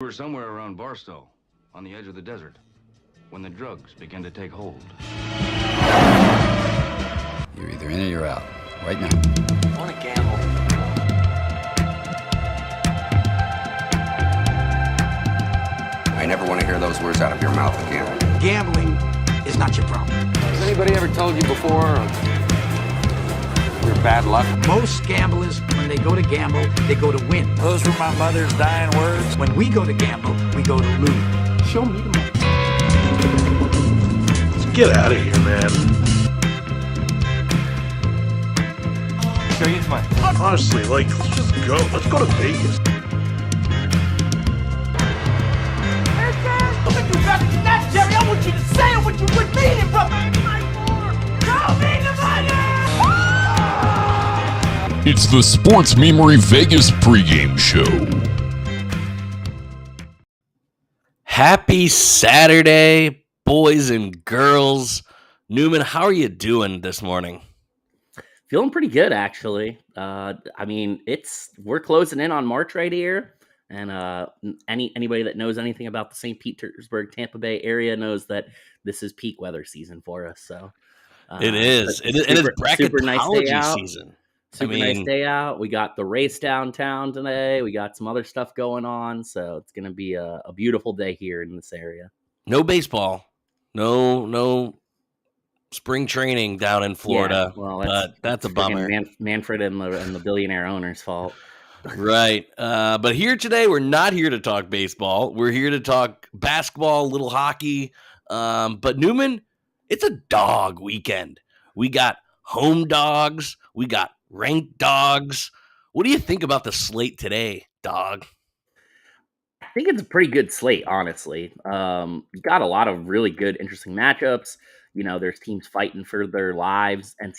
We were somewhere around Barstow, on the edge of the desert, when the drugs began to take hold. You're either in or you're out. Right now. I want to gamble. I never want to hear those words out of your mouth again. Gambling is not your problem. Has anybody ever told you before you're bad luck? Most gamblers, when they go to gamble, they go to win. Those were my mother's dying words. When we go to gamble, we go to lose. Show me the money. Get out of here, man. Show you the money. Honestly, let's just go. Let's go to Vegas. Look at you back in that, Jerry. I want you to say what you would mean it from my floor. Show me the money! It's the Sports Memory Vegas pregame show. Happy Saturday, boys and girls. Newman, how are you doing this morning? Feeling pretty good, actually. We're closing in on March right here, and anybody that knows anything about the St. Petersburg, Tampa Bay area knows that this is peak weather season for us. So it is. It is bracketology nice day out. Season. Nice day out. We got the race downtown today. We got some other stuff going on, so it's going to be a beautiful day here in this area. No baseball, no spring training down in Florida. Yeah, well, that's a bummer. Manfred and the billionaire owner's fault. Right. But here today, we're not here to talk baseball. We're here to talk basketball, a little hockey. But Newman, it's a dog weekend. We got home dogs. We got ranked dogs. What do you think about the slate today, dog? I think it's a pretty good slate, honestly. Got a lot of really good, interesting matchups. You know, there's teams fighting for their lives and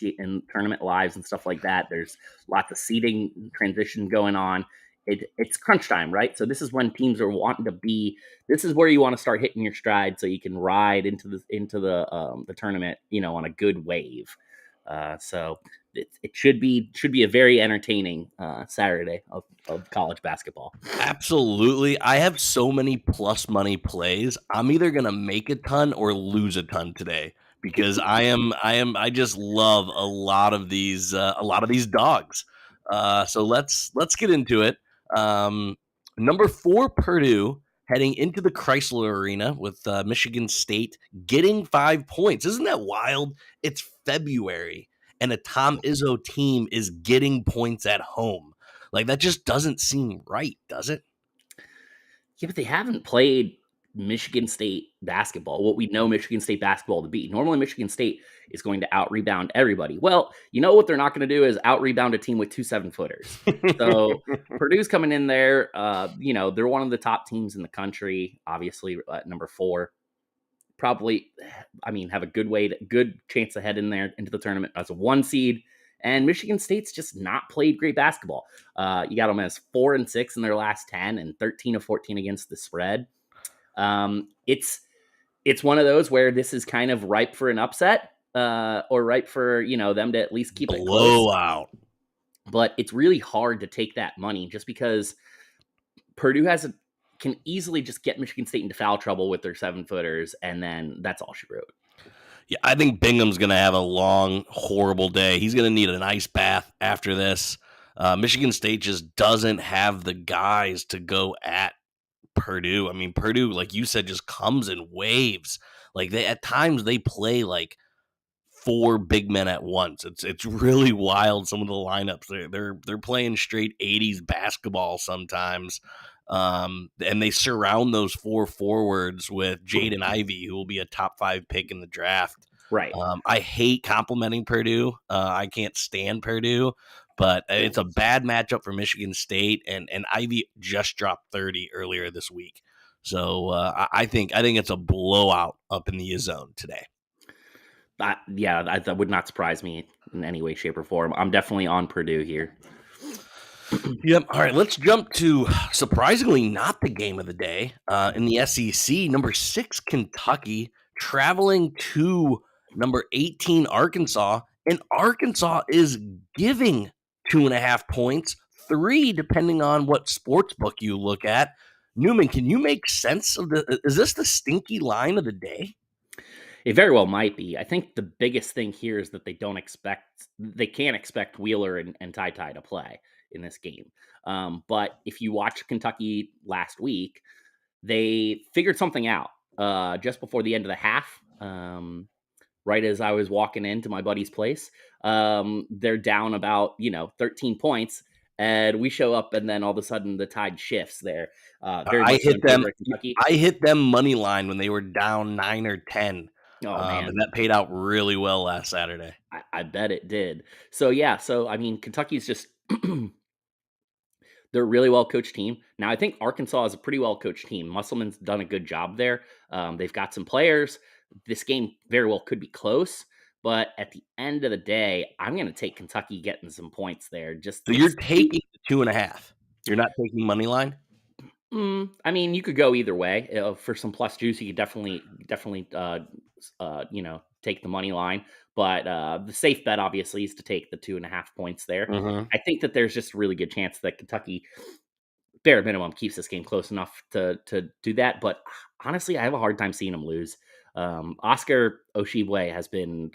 tournament lives and stuff like that. There's lots of seeding transition going on. It's crunch time, right? So this is when teams are wanting to be. This is where you want to start hitting your stride, so you can ride into the tournament, you know, on a good wave. So it should be a very entertaining Saturday of college basketball. Absolutely. I have so many plus money plays. I'm either gonna make a ton or lose a ton today because I just love a lot of these dogs. So let's get into it. Number 4 Purdue heading into the Chrysler Arena with Michigan State getting 5 points. Isn't that wild? It's February and a Tom Izzo team is getting points at home. Like, that just doesn't seem right, does it? Yeah, but they haven't played Michigan State basketball, what we know Michigan State basketball to be. Normally, Michigan State is going to out-rebound everybody. Well, you know what they're not going to do is out-rebound a team with 2 7-footers. So Purdue's coming in there. They're one of the top teams in the country, obviously at number 4. Probably, have a good chance to head in there into the tournament as a 1 seed. And Michigan State's just not played great basketball. You got them as 4-6 in their last 10 and 13 of 14 against the spread. It's one of those where this is kind of ripe for an upset, or ripe for, them to at least keep it blowout. But it's really hard to take that money just because Purdue can easily just get Michigan State into foul trouble with their 7-footers, and then that's all she wrote. Yeah, I think Bingham's going to have a long, horrible day. He's going to need an ice bath after this. Michigan State just doesn't have the guys to go at Purdue. Purdue, like you said, just comes in waves. Like, at times they play like 4 big men at once. It's really wild. Some of the lineups they're playing straight 80s basketball sometimes. And they surround those 4 forwards with Jaden Ivey, who will be a top 5 pick in the draft. Right. I hate complimenting Purdue. I can't stand Purdue, but it's a bad matchup for Michigan State. And Ivey just dropped 30 earlier this week. So I think it's a blowout up in the zone today. That would not surprise me in any way, shape, or form. I'm definitely on Purdue here. Yep. All right, let's jump to surprisingly not the game of the day in the SEC. Number 6 Kentucky traveling to number 18 Arkansas, and Arkansas is giving 2.5 points, 3 depending on what sports book you look at. Newman, can you make sense of is this the stinky line of the day? It very well might be. I think the biggest thing here is that they can't expect Wheeler and Ty to play in this game. But if you watch Kentucky last week, they figured something out just before the end of the half. Right as I was walking into my buddy's place, they're down about 13 points. And we show up, and then all of a sudden the tide shifts there. I hit them money line when they were down 9 or 10. Oh, man. And that paid out really well last Saturday. I bet it did. So, yeah. So, I mean, Kentucky's just they're a really well-coached team. Now, I think Arkansas is a pretty well-coached team. Musselman's done a good job there. They've got some players. This game very well could be close. But at the end of the day, I'm going to take Kentucky getting some points there. So you're taking the 2.5. You're not taking money line? I mean, you could go either way. For some plus juice, you could definitely, take the money line. But the safe bet, obviously, is to take the 2.5 points there. Mm-hmm. I think that there's just a really good chance that Kentucky, bare minimum, keeps this game close enough to do that. But honestly, I have a hard time seeing them lose. Oscar Oshibwe has been,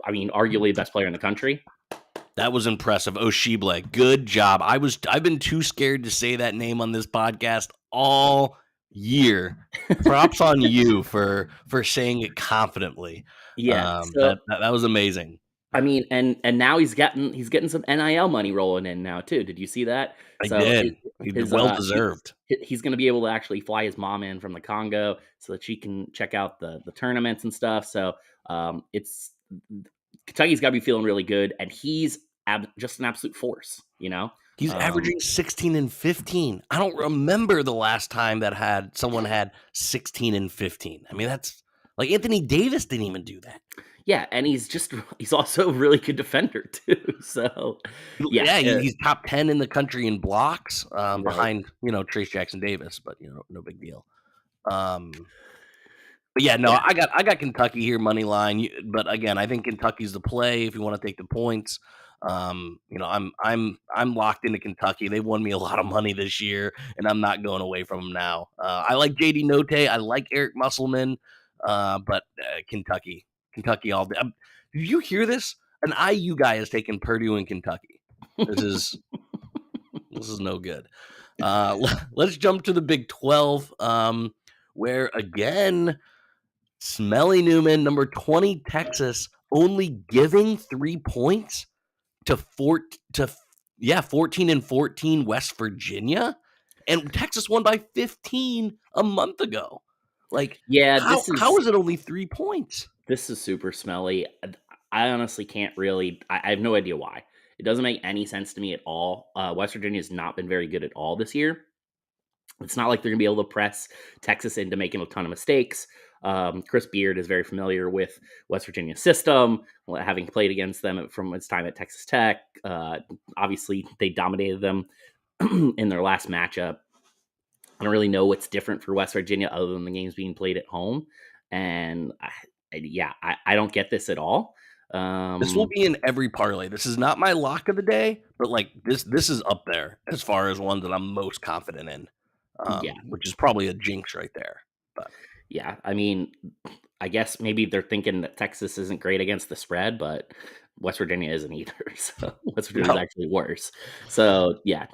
arguably the best player in the country. That was impressive. Oshibwe, good job. I've been too scared to say that name on this podcast all year. Props on you for saying it confidently. Yeah, that was amazing. I mean, and now he's getting some NIL money rolling in now too. Did you see that? I did. He's well deserved. He's going to be able to actually fly his mom in from the Congo so that she can check out the tournaments and stuff. So it's Kentucky's got to be feeling really good, and he's just an absolute force. He's averaging 16 and 15. I don't remember the last time that someone had 16 and 15. I mean, that's like Anthony Davis didn't even do that. Yeah, and he's also a really good defender too. So he's top 10 in the country in blocks, behind Trace Jackson Davis, but no big deal. But I got Kentucky here money line. But again, I think Kentucky's the play if you want to take the points. I'm locked into Kentucky. They won me a lot of money this year, and I'm not going away from them now. I like JD Note. I like Eric Musselman, but Kentucky all day. Did you hear this? An IU guy has taken Purdue and Kentucky. This is no good. Let's jump to the Big 12, where again, Smelly Newman, number 20 Texas, only giving 3 points to 14 and 14 West Virginia, and Texas won by 15 a month ago. How is it only 3 points? This is super smelly. I honestly can't really. I have no idea why. It doesn't make any sense to me at all. West Virginia has not been very good at all this year. It's not like they're going to be able to press Texas into making a ton of mistakes. Chris Beard is very familiar with West Virginia's system, having played against them from his time at Texas Tech. Obviously, they dominated them in their last matchup. I don't really know what's different for West Virginia other than the games being played at home. And I don't get this at all. This will be in every parlay. This is not my lock of the day, but this is up there as far as ones that I'm most confident in. Which is probably a jinx right there. But yeah, I mean, I guess maybe they're thinking that Texas isn't great against the spread, but West Virginia isn't either. So West Virginia is actually worse. So yeah.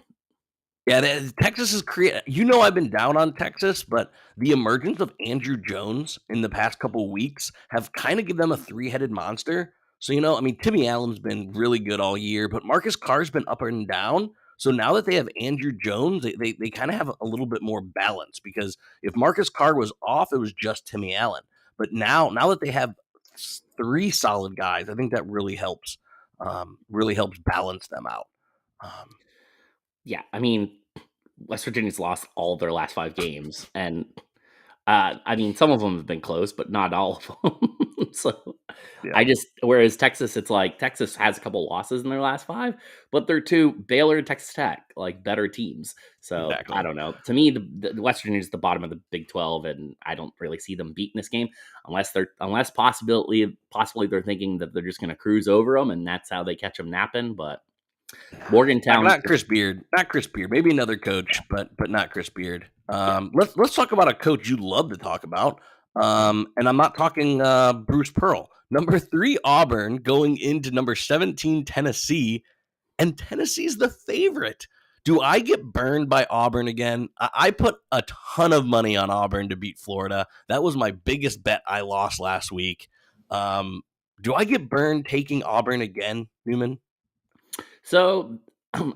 Yeah, Texas is I've been down on Texas, but the emergence of Andrew Jones in the past couple of weeks have kind of given them a 3-headed monster. So, Timmy Allen's been really good all year, but Marcus Carr's been up and down. So now that they have Andrew Jones, they kind of have a little bit more balance, because if Marcus Carr was off, it was just Timmy Allen. But now that they have 3 solid guys, I think that really helps balance them out. Yeah, I mean, West Virginia's lost all of their last 5 games, and some of them have been close, but not all of them. So yeah. Whereas Texas, it's like Texas has a couple losses in their last 5, but they're 2 Baylor and Texas Tech, like better teams. So exactly. I don't know. To me, the West Virginia is the bottom of the Big 12, and I don't really see them beating this game unless possibly they're thinking that they're just going to cruise over them, and that's how they catch them napping. But Morgantown. Not Chris Beard. Not Chris Beard. Maybe another coach, but not Chris Beard. Let's talk about a coach you love to talk about. And I'm not talking Bruce Pearl. Number 3 Auburn going into number 17 Tennessee, and Tennessee's the favorite. Do I get burned by Auburn again? I put a ton of money on Auburn to beat Florida. That was my biggest bet I lost last week. Do I get burned taking Auburn again, Newman? So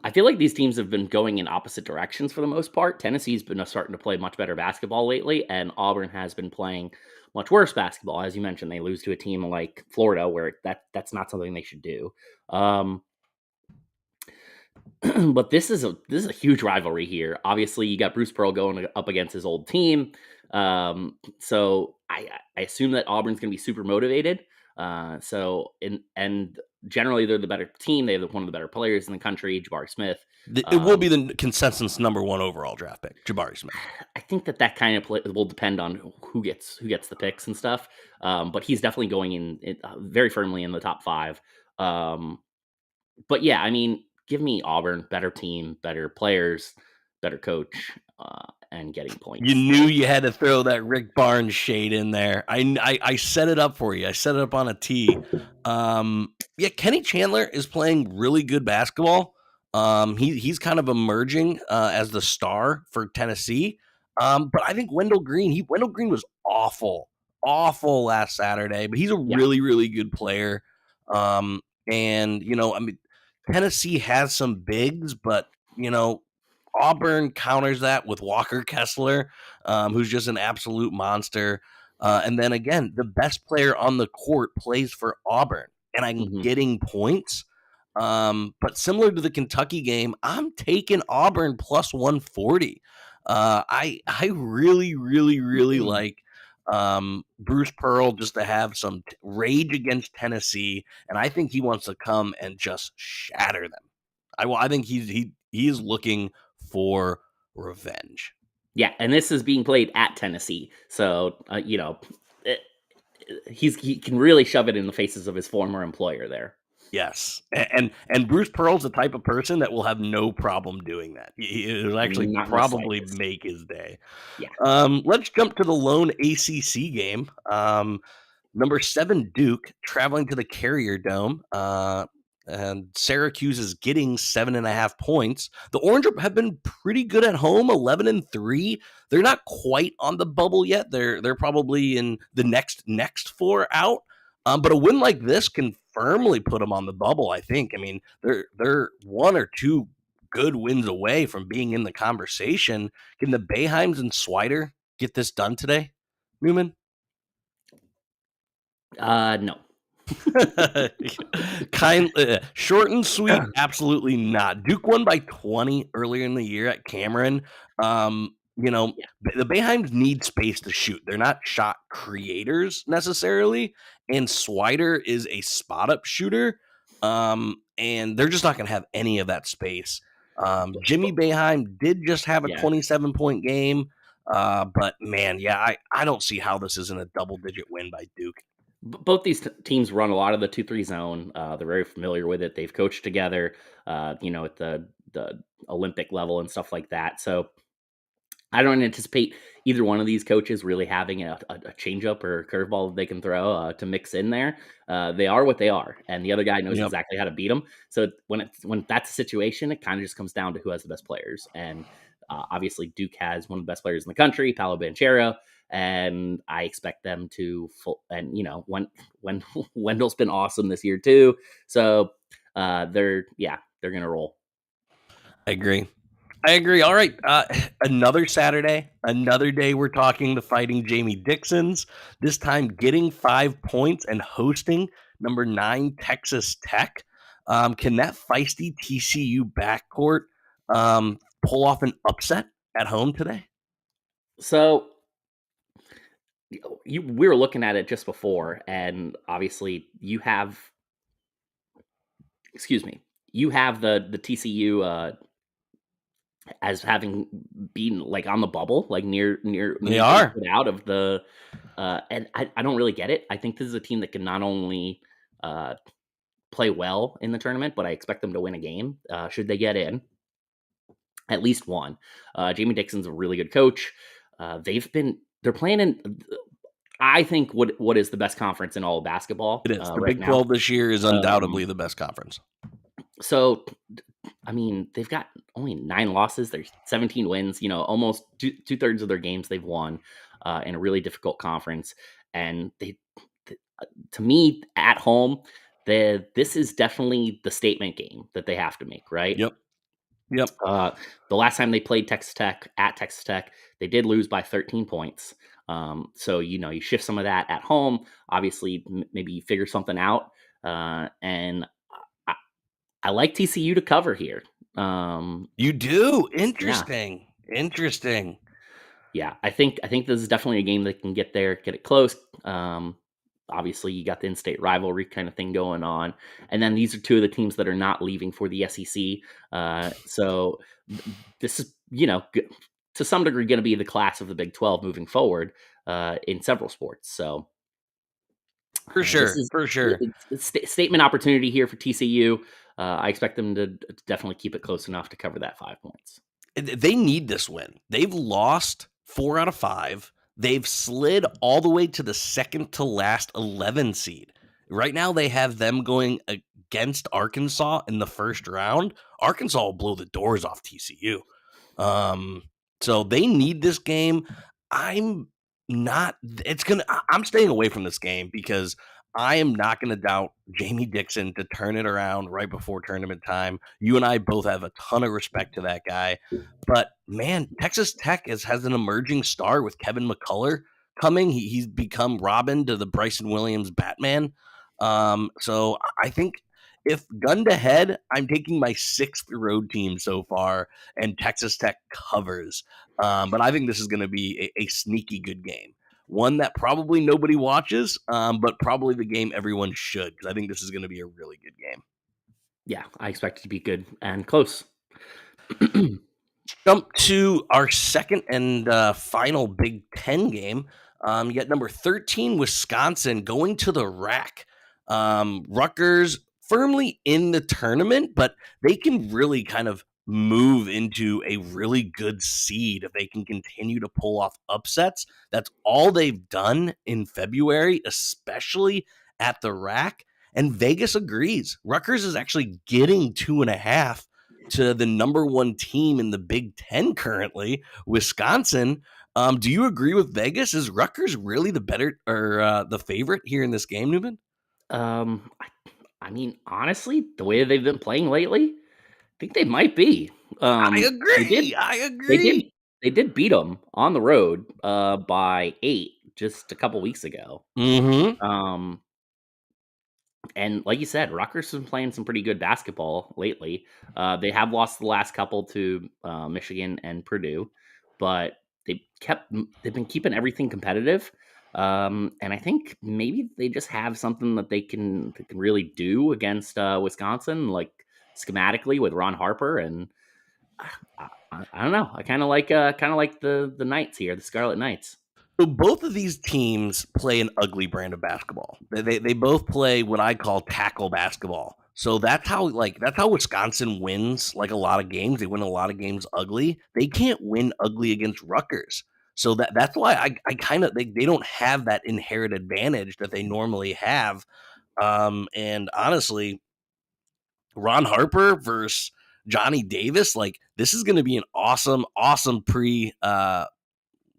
I feel like these teams have been going in opposite directions for the most part. Tennessee's been starting to play much better basketball lately, and Auburn has been playing much worse basketball. As you mentioned, they lose to a team like Florida, where that's not something they should do. But this is a huge rivalry here. Obviously, you got Bruce Pearl going up against his old team. So I assume that Auburn's going to be super motivated. And generally they're the better team. They have one of the better players in the country, Jabari Smith. It will be the consensus number 1 overall draft pick, Jabari Smith. I think that kind of will depend on who gets the picks and stuff. But he's definitely going in very firmly in the top 5. But yeah, I mean, give me Auburn, better team, better players, better coach, and getting points. You knew you had to throw that Rick Barnes shade in there. I set it up for you. I set it up on a tee. Yeah, Kenny Chandler is playing really good basketball. He's kind of emerging as the star for Tennessee. But I think Wendell Green was awful last Saturday, but he's a really, really good player. And I mean, Tennessee has some bigs, but Auburn counters that with Walker Kessler, who's just an absolute monster. And then again, the best player on the court plays for Auburn, and I'm getting points. But similar to the Kentucky game, I'm taking Auburn plus 140. I really, really, really like Bruce Pearl just to have some rage against Tennessee, and I think he wants to come and just shatter them. I think he is looking for revenge. Yeah, and this is being played at Tennessee, so he can really shove it in the faces of his former employer there. Yes, and Bruce Pearl's the type of person that will have no problem doing that. It'll actually probably make his day. Yeah. Let's jump to the lone ACC game. Number 7 Duke traveling to the Carrier Dome. And Syracuse is getting 7.5 points. The Orange have been pretty good at home, 11-3. They're not quite on the bubble yet. They're probably in the next 4 out. But a win like this can firmly put them on the bubble, I think. I mean, they're 1 or 2 good wins away from being in the conversation. Can the Boeheims and Swider get this done today, Newman? No. Short and sweet, absolutely not. Duke won by 20 earlier in the year at Cameron. The Boeheims need space to shoot. They're not shot creators necessarily, and Swider is a spot-up shooter, and they're just not going to have any of that space. Jimmy Boeheim did just have a 27-point game, but man, I don't see how this isn't a double-digit win by Duke. Both these teams run a lot of the 2-3 zone. They're very familiar with it. They've coached together, at the Olympic level and stuff like that. So I don't anticipate either one of these coaches really having a changeup or a curveball that they can throw to mix in there. They are what they are, and the other guy knows exactly how to beat them. So when that's a situation, it kind of just comes down to who has the best players. And obviously, Duke has one of the best players in the country, Paolo Banchero. And I expect them to when Wendell's been awesome this year too. So they're going to roll. I agree. All right. Another Saturday, another day we're talking the Fighting Jamie Dixons, this time getting 5 points and hosting number 9 Texas Tech. Can that feisty TCU backcourt pull off an upset at home today? So we were looking at it just before, and obviously you have the TCU as having been like on the bubble, like near they are out of the and I don't really get it. I think this is a team that can not only play well in the tournament, but I expect them to win a game. Should they get in, at least one. Jamie Dixon's a really good coach. They're playing in, I think, what is the best conference in all of basketball. It is. The right Big 12 this year is undoubtedly Um, the best conference. So, I mean, they've got only 9 losses. There's 17 wins. Almost two-thirds of their games they've won in a really difficult conference. And to me, at home, this is definitely the statement game that they have to make, right? Yep. The last time they played Texas Tech at Texas Tech, they did lose by 13 points. So, you shift some of that at home. Obviously, maybe you figure something out. And I like TCU to cover here. You do? Interesting. Interesting. Yeah, I think this is definitely a game that can get there, get it close. Obviously, you got the in-state rivalry kind of thing going on, and then these are two of the teams that are not leaving for the SEC. So this is, to some degree, going to be the class of the Big 12 moving forward in several sports. So For sure. it's a statement opportunity here for TCU. I expect them to definitely keep it close enough to cover that 5 points. They need this win. They've lost 4 out of 5. They've slid all the way to the second to last 11 seed. Right now, they have them going against Arkansas in the first round. Arkansas will blow the doors off TCU. So they need this game. I'm staying away from this game because I am not going to doubt Jamie Dixon to turn it around right before tournament time. You and I both have a ton of respect to that guy. But, man, Texas Tech has an emerging star with Kevin McCullough coming. He's become Robin to the Bryson Williams Batman. So I think if gun to head, I'm taking my 6th road team so far, and Texas Tech covers. But I think this is going to be a sneaky good game. One that probably nobody watches, but probably the game everyone should, because I think this is going to be a really good game. Yeah, I expect it to be good and close. Jump to our second and final Big Ten game. You got number 13, Wisconsin, going to the rack. Rutgers firmly in the tournament, but they can really kind of move into a really good seed if they can continue to pull off upsets. That's all they've done in February, especially at the rack. And Vegas agrees. Rutgers is actually getting 2.5 to the number 1 team in the Big Ten currently, Wisconsin. Do you agree with Vegas? Is Rutgers really the better or the favorite here in this game, Newman? I mean, honestly, the way they've been playing lately, I think they might be. I agree. They did beat them on the road by 8 just a couple weeks ago. Mm-hmm. And like you said, Rutgers has been playing some pretty good basketball lately. They have lost the last couple to Michigan and Purdue, but they've been keeping everything competitive. And I think maybe they just have something that they can really do against Wisconsin, like schematically with Ron Harper. And I don't know. I kind of like the Knights here, the Scarlet Knights. So both of these teams play an ugly brand of basketball. They both play what I call tackle basketball. So that's how Wisconsin wins like a lot of games. They win a lot of games ugly. They can't win ugly against Rutgers. So that's why I kind of they don't have that inherent advantage that they normally have. And honestly, Ron Harper versus Johnny Davis, like this is going to be an awesome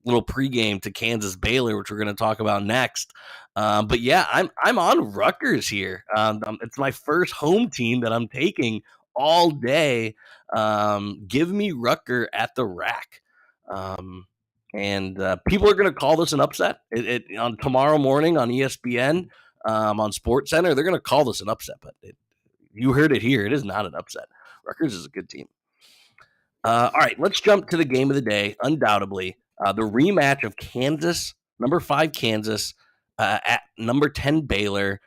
little pregame to Kansas Baylor, which we're going to talk about next. But yeah, I'm on Rutgers here. It's my first home team that I'm taking all day. Give me Rutgers at the rack. And people are going to call this an upset. On tomorrow morning on ESPN, on SportsCenter, they're going to call this an upset. But you heard it here. It is not an upset. Rutgers is a good team. All right, let's jump to the game of the day. Undoubtedly, the rematch of Kansas, number 5 Kansas, at number 10 Baylor.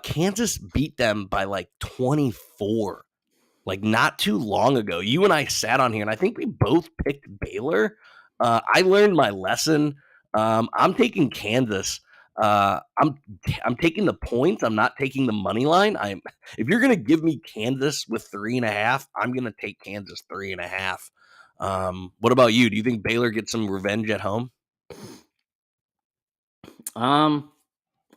Kansas beat them by like 24, like not too long ago. You and I sat on here, and I think we both picked Baylor. I learned my lesson. I'm taking Kansas. I'm taking the points. I'm not taking the money line. If you're gonna give me Kansas with 3.5, I'm gonna take Kansas 3.5. What about you? Do you think Baylor gets some revenge at home?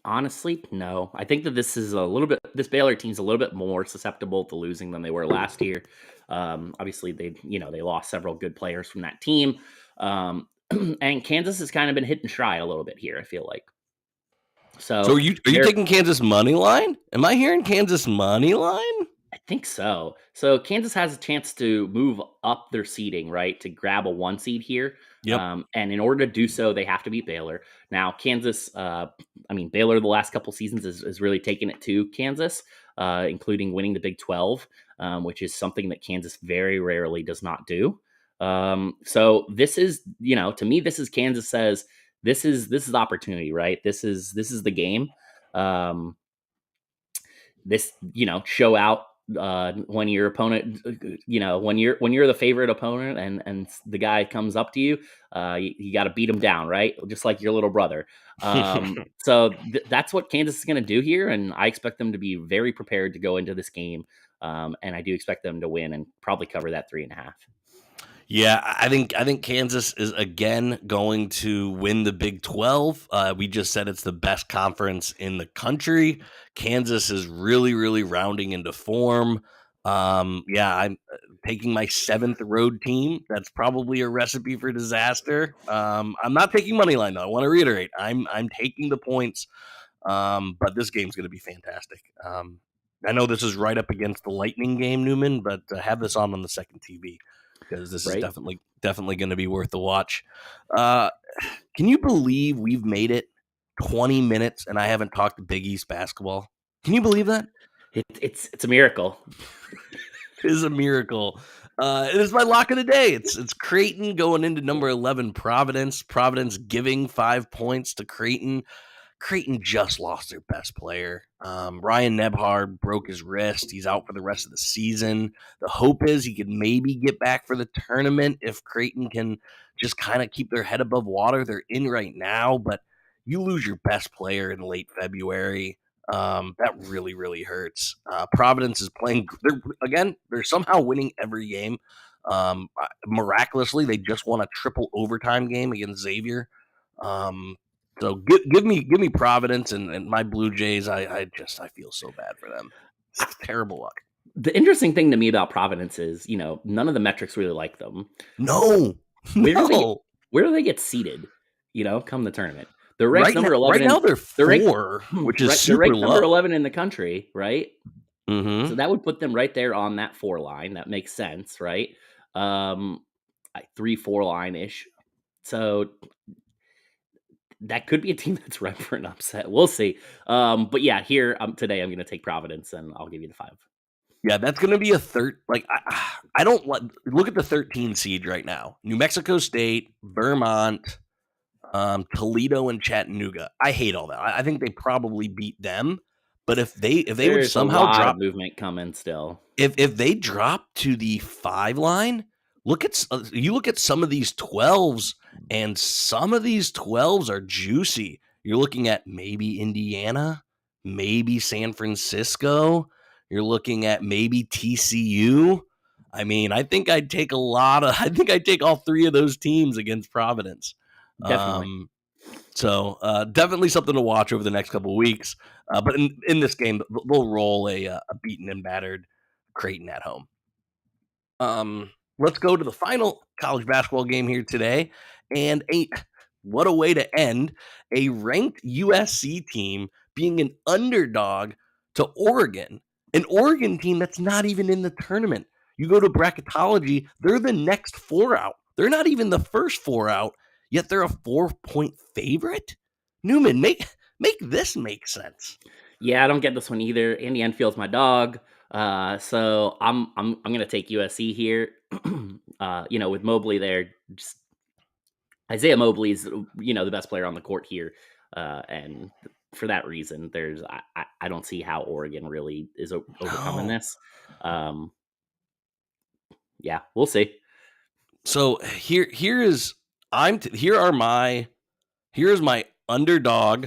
Honestly, no. I think that this Baylor team's a little bit more susceptible to losing than they were last year. Obviously they lost several good players from that team. And Kansas has kind of been hitting stride a little bit here, I feel like. So are you taking Kansas money line? Am I hearing Kansas money line? I think so. So Kansas has a chance to move up their seeding, right, to grab a 1 seed here. Yep. And in order to do so, they have to beat Baylor. Now, Kansas, Baylor the last couple seasons is really taking it to Kansas, including winning the Big 12, which is something that Kansas very rarely does not do. So this is, to me, this is Kansas says this is opportunity, right? This is the game. Show out when your opponent, when you're the favorite opponent and the guy comes up to you, you got to beat him down, right? Just like your little brother. So that's what Kansas is going to do here. And I expect them to be very prepared to go into this game. And I do expect them to win and probably cover that 3.5. Yeah, I think Kansas is again going to win the Big 12. We just said it's the best conference in the country. Kansas is really, really rounding into form. I'm taking my 7th road team. That's probably a recipe for disaster. I'm not taking money line though. I want to reiterate, I'm taking the points. But this game's going to be fantastic. I know this is right up against the Lightning game, Newman, but have this on the second TV. Because this is definitely going to be worth the watch. Can you believe we've made it 20 minutes and I haven't talked to Big East basketball? Can you believe that? It's a miracle. It is a miracle. It is my lock of the day. It's Creighton going into number 11, Providence. Providence giving 5 points to Creighton. Creighton just lost their best player. Ryan Nebhard broke his wrist. He's out for the rest of the season. The hope is he could maybe get back for the tournament if Creighton can just kind of keep their head above water. They're in right now, but you lose your best player in late February. That really, really hurts. Providence is playing. They're somehow winning every game. Miraculously, they just won a triple overtime game against Xavier. So give me Providence and my Blue Jays. I feel so bad for them. It's terrible luck. The interesting thing to me about Providence is, none of the metrics really like them. No. Where do they get seeded? Come the tournament. They're ranked number 11. Right now they're 4, which is super they're ranked low. number 11 in the country, right? Mm-hmm. So that would put them right there on that 4 line. That makes sense, right? 3-4 line ish. So that could be a team that's ripe for an upset. We'll see. But yeah, here today I'm going to take Providence and I'll give you the 5. Yeah, that's going to be a third. Like I don't look at the 13 seed right now. New Mexico State, Vermont, Toledo, and Chattanooga. I hate all that. I think they probably beat them. But if they would somehow drop movement coming still, if they drop to the 5 line, look at some of these 12s, and some of these 12s are juicy. You're looking at maybe Indiana, maybe San Francisco. You're looking at maybe TCU. I mean, I think I'd take all 3 of those teams against Providence. Definitely. Definitely something to watch over the next couple of weeks. But in this game, they'll roll a beaten and battered Creighton at home. Let's go to the final college basketball game here today. And what a way to end. A ranked USC team being an underdog to Oregon. An Oregon team that's not even in the tournament. You go to bracketology, they're the next 4 out. They're not even the first 4 out, yet they're a 4-point favorite? Newman, make this make sense. Yeah, I don't get this one either. Andy Enfield's my dog. So I'm going to take USC here. With Mobley there, just Isaiah Mobley's the best player on the court here, and for that reason, I don't see how Oregon really is overcoming this. Yeah, we'll see. So here's my underdog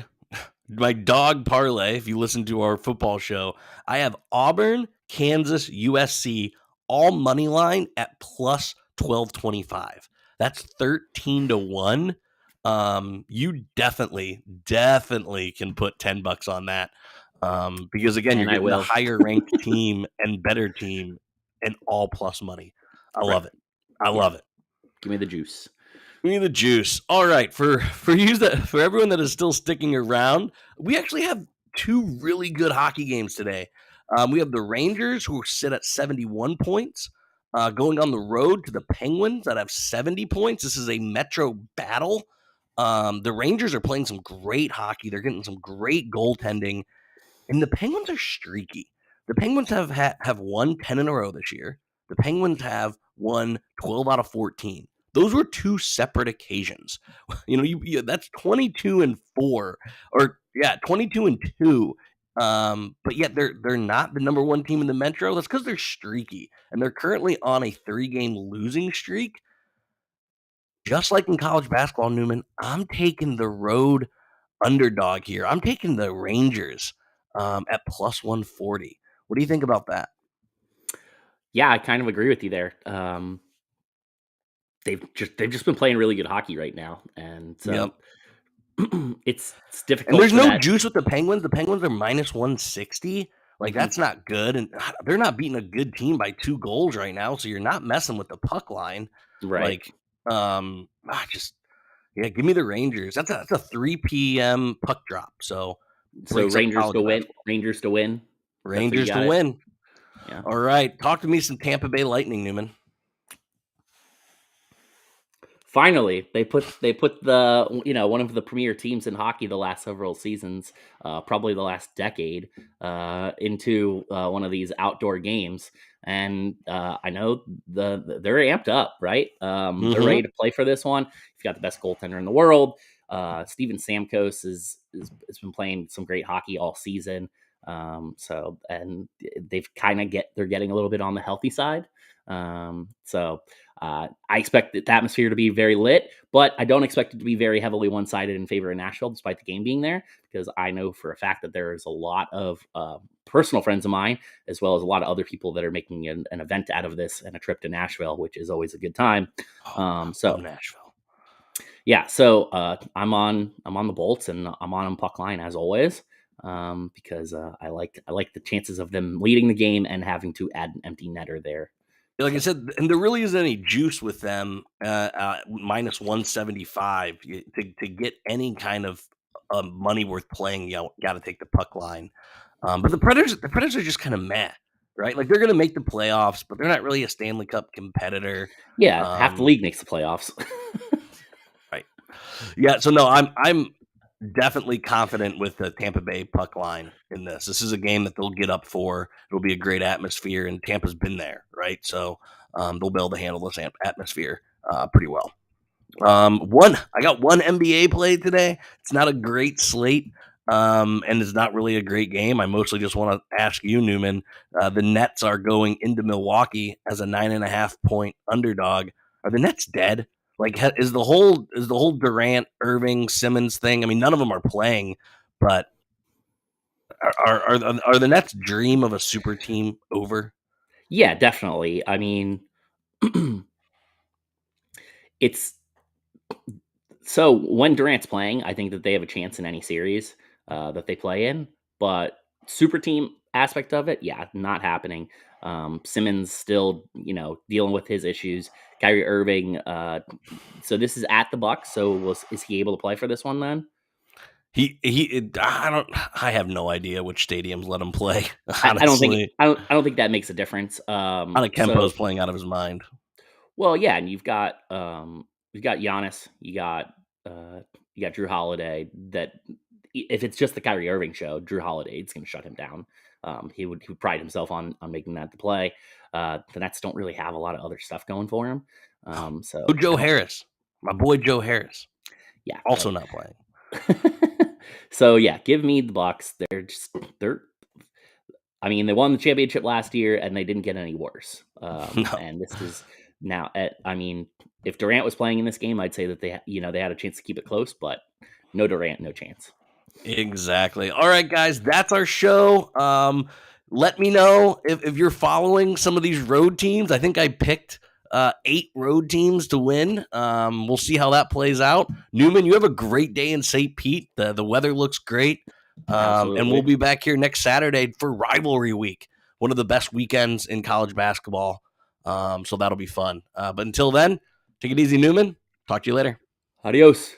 my dog parlay, if you listen to our football show, I have Auburn, Kansas, USC, all money line at plus 1225. That's 13-1. You definitely can put $10 on that. Because again, you're getting a higher ranked team and better team and all plus money. I love it. I love it. Give me the juice. Give me the juice. All right, for everyone that is still sticking around, we actually have two really good hockey games today. We have the Rangers, who sit at 71 points, going on the road to the Penguins that have 70 points. This is a Metro battle. The Rangers are playing some great hockey. They're getting some great goaltending, and the Penguins are streaky. The Penguins have won 10 in a row this year. The Penguins have won 12 out of 14. Those were two separate occasions. That's 22-4, or 22-2. But yet they're not the number one team in the Metro. That's because they're streaky, and they're currently on a 3-game losing streak. Just like in college basketball, Newman, I'm taking the road underdog here. I'm taking the Rangers at plus 140. What do you think about that? Yeah, I kind of agree with you there. They've just been playing really good hockey right now, and it's difficult. And there's no juice with the Penguins. The Penguins are minus 160. Like, that's not good, and they're not beating a good team by 2 goals right now. So you're not messing with the puck line, right? Give me the Rangers. That's a 3 p.m. puck drop. So Rangers to win. Rangers to win. Rangers to win. Yeah. All right. Talk to me some Tampa Bay Lightning, Newman. Finally, they put the one of the premier teams in hockey the last several seasons, probably the last decade, into one of these outdoor games, and I know they're amped up, right? They're ready to play for this one. You've got the best goaltender in the world. Steven Stamkos has been playing some great hockey all season. And they've they're getting a little bit on the healthy side. I expect the atmosphere to be very lit, but I don't expect it to be very heavily one-sided in favor of Nashville, despite the game being there, because I know for a fact that there is a lot of personal friends of mine, as well as a lot of other people that are making an event out of this and a trip to Nashville, which is always a good time. Nashville. Yeah. So I'm on the Bolts, and I'm on puck line as always. Because I like the chances of them leading the game and having to add an empty netter there. Like I said, and there really isn't any juice with them minus 175 to get any kind of money worth playing. You got to take the puck line. But the Predators are just kind of meh, right? Like, they're going to make the playoffs, but they're not really a Stanley Cup competitor. Yeah, half the league makes the playoffs. Right. Yeah. So no, I'm definitely confident with the Tampa Bay puck line in this. This is a game that they'll get up for. It'll be a great atmosphere, and Tampa's been there, right? So they'll be able to handle this atmosphere pretty well. I got one NBA play today. It's not a great slate, and it's not really a great game. I mostly just want to ask you, Newman. The Nets are going into Milwaukee as a 9.5 point underdog. Are the Nets dead? Like, is the whole Durant, Irving, Simmons thing? I mean, none of them are playing, but are the Nets' dream of a super team over? Yeah, definitely. I mean, it's so when Durant's playing, I think that they have a chance in any series that they play in. But super team aspect of it, yeah, not happening. Simmons still, dealing with his issues. Kyrie Irving. So this is at the Bucks. So is he able to play for this one then? I have no idea which stadiums let him play. Honestly. I don't think that makes a difference. Kempo's playing out of his mind. Well, yeah, and you've got Giannis, you got Drew Holiday. That if it's just the Kyrie Irving show, Drew Holiday is going to shut him down. He would pride himself on making that the play. The Nets don't really have a lot of other stuff going for him. Joe Harris, my boy Joe Harris, yeah, also not playing. So yeah, give me the Bucks. I mean, they won the championship last year and they didn't get any worse. No. And this is now if Durant was playing in this game, I'd say that they had a chance to keep it close, but no Durant, no chance. Exactly. All right, guys, that's our show. Let me know if you're following some of these road teams. I think I picked 8 road teams to win. We'll see how that plays out. Newman, you have a great day in St. Pete. The weather looks great. And we'll be back here next Saturday for Rivalry Week, one of the best weekends in college basketball. So that'll be fun. But until then, take it easy, Newman. Talk to you later. Adios.